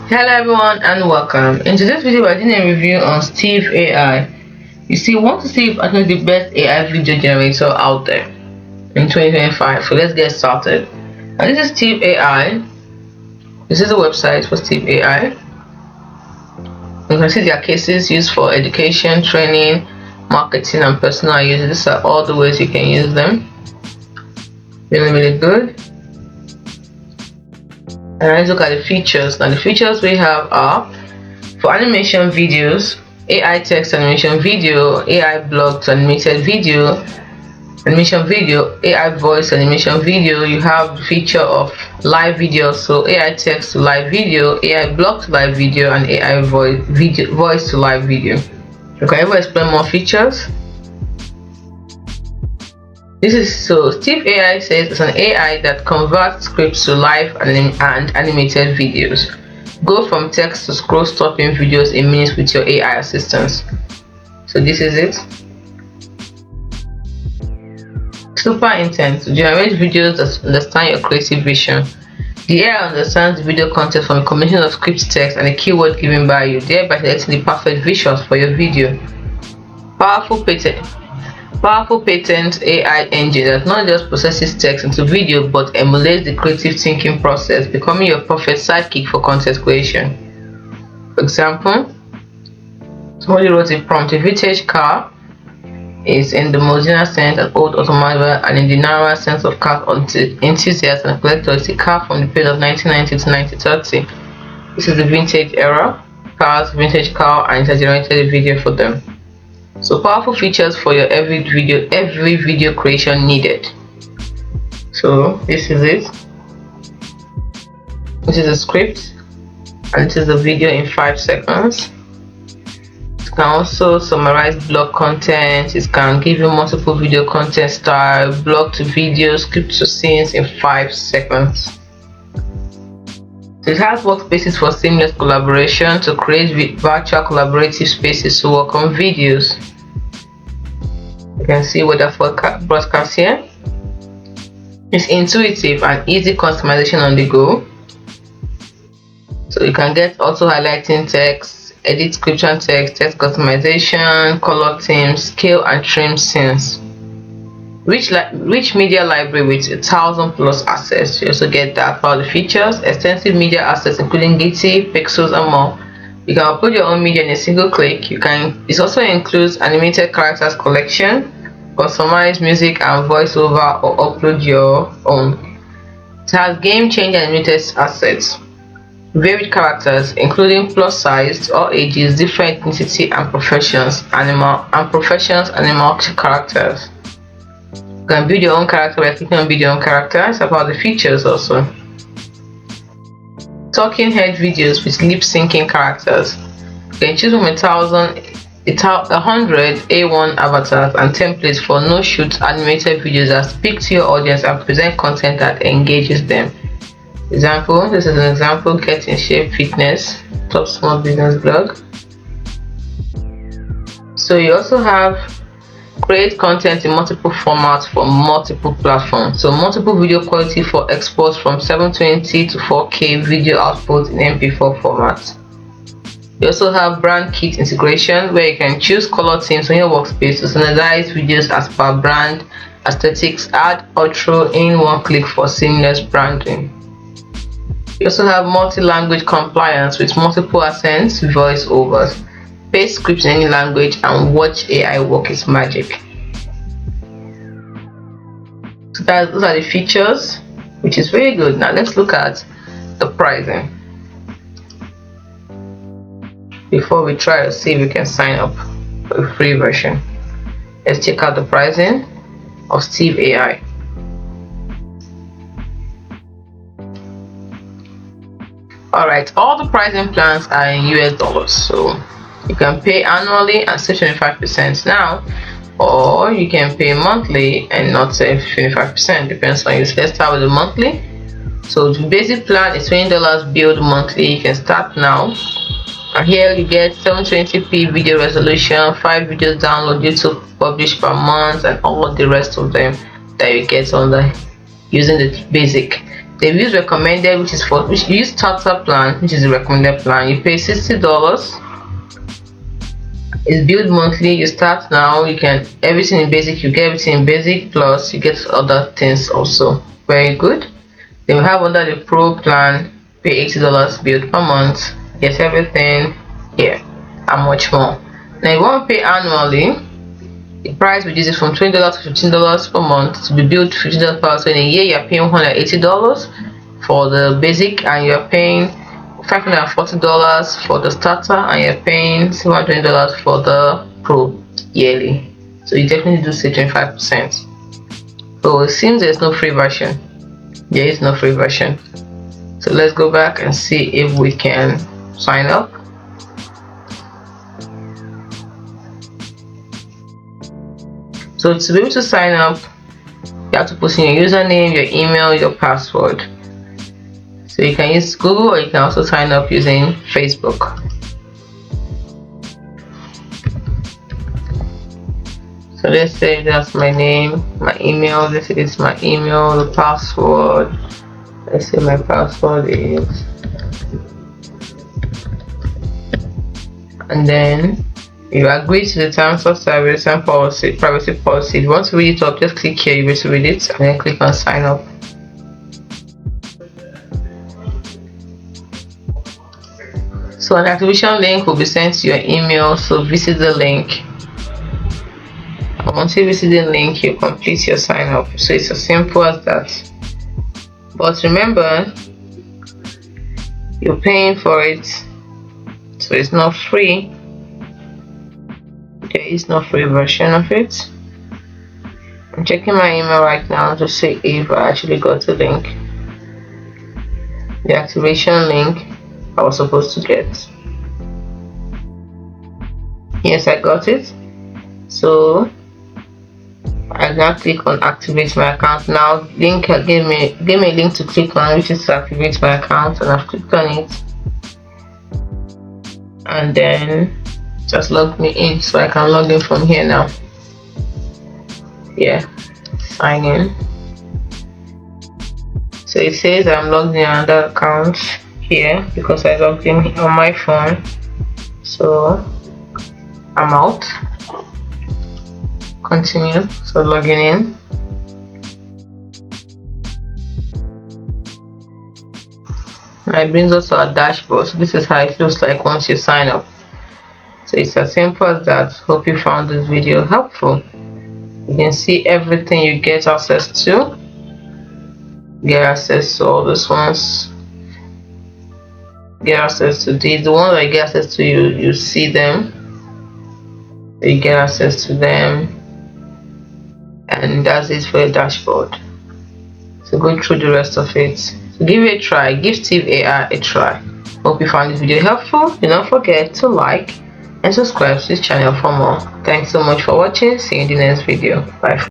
Hello everyone and welcome. In today's video we're doing a review on Steve AI. You see, we want to see if I think the best AI video generator out there in 2025. So let's get started. And this is Steve AI. This is the website for Steve AI. You can see their cases used for education, training, marketing, and personal use. These are all the ways you can use them. Really good. And let's look at the features. Now the features we have are for animation videos, AI text animation video, AI blog to animated video, animation video, AI voice animation video. You have the feature of live video, so AI text to live video, AI blog to live video, and AI voice to live video. You can ever explain more features. This is Steve AI says it's an AI that converts scripts to live and animated videos. Go from text to scroll stopping videos in minutes with your AI assistants. So this is it. Super intent to generate videos that understand your creative vision. The AI understands the video content from a combination of script text and a keyword given by you, thereby selecting the perfect visuals for your video. Powerful patent AI engine that not just processes text into video but emulates the creative thinking process, becoming your perfect sidekick for content creation. For example, somebody wrote a prompt: a vintage car is in the Mozilla sense an old automobile, and in the narrower sense of car enthusiast and collector is a car from the period of 1990 to 1930. This is the vintage era, cars, vintage car, and it has generated a video for them. So powerful features for your every video creation needed. So this is it. This is a script and this is the video in 5 seconds. It can also summarize blog content. It can give you multiple video content style, blog to video, script to scenes in 5 seconds. So it has workspaces for seamless collaboration to create virtual collaborative spaces to work on videos. You can see weather broadcast here. It's intuitive and easy customization on the go. So you can get auto highlighting text, edit description text customization, color themes, scale and trim scenes. Rich media library with 1,000+ assets. You also get that for the features, extensive media assets including GITI, pixels and more. You can upload your own media in a single click. It also includes animated characters collection, customize music and voiceover, or upload your own. It has game-changing animated assets, varied characters including plus size, all ages, different ethnicity and professions, animal characters. You can build your own character by clicking on build your own character. It's about the features also. Talking head videos with lip syncing characters. You can choose from 100 A1 avatars and templates for no-shoot animated videos that speak to your audience and present content that engages them. Example, this is an example: Get in Shape Fitness, top small business blog. So you also have create content in multiple formats for multiple platforms. So multiple video quality for exports from 720 to 4K video output in MP4 format. You also have brand kit integration where you can choose color themes on your workspace to standardize videos as per brand aesthetics, add outro in one click for seamless branding. You also have multi-language compliance with multiple accents, voiceovers. Paste scripts in any language and watch AI work its magic. So those are the features, which is very good. Now let's look at the pricing before we try to see if we can sign up for a free version. Let's check out the pricing of Steve AI. Alright, all the pricing plans are in US dollars, so you can pay annually and save 25% now, or you can pay monthly and not save 25%, depends on you. So let's start with the monthly. So the basic plan is $20 billed monthly. You can start now, and here you get 720p video resolution, 5 videos download, YouTube published per month, and all the rest of them that you get on the using the basic. They've used recommended, which you use starter plan, which is the recommended plan. You pay $60. It's billed monthly. You start now. You can everything in basic. You get everything in basic, plus you get other things also. Very good. Then we have under the pro plan, pay $80 billed per month. Get everything here and much more. Now you want to pay annually. The price reduces from $20 to $15 per month to be billed $50 per month. So in a year you're paying $180 for the basic, and you're paying $540 for the starter, and you're paying $720 for the pro yearly. So you definitely do say 25%. So it seems there's no free version. There is no free version. So let's go back and see if we can sign up. So to be able to sign up, you have to put in your username, your email, your password. So you can use Google, or you can also sign up using Facebook. So let's say that's my name, my email. This is my email, the password. Let's say my password is, and then you agree to the terms of service and privacy policy. If you want to read it up, just click here, you will read it, and then click on sign up. So an activation link will be sent to your email, so visit the link. And once you visit the link, you complete your sign up. So it's as simple as that. But remember, you're paying for it, so it's not free. There is no free version of it. I'm checking my email right now to see if I actually got the link. The activation link I was supposed to get. Yes, I got it. So I now click on activate my account. Now link gave me a link to click on, which is to activate my account, and I've clicked on it, and then just log me in, so I can log in from here now. Yeah, sign in. So it says I'm logged in another account here because I logged in on my phone. So I'm out. Continue. So logging in. Now it brings us to our dashboard. So this is how it looks like once you sign up. So it's as simple as that. Hope you found this video helpful. You can see everything you get access to. Get access to all these ones. Get access to these. The ones I get access to, you see them. You get access to them. And that's it for your dashboard. So go through the rest of it. So give it a try. Give Steve AI a try. Hope you found this video helpful. Do not forget to like and subscribe to this channel for more. Thanks so much for watching. See you in the next video. Bye.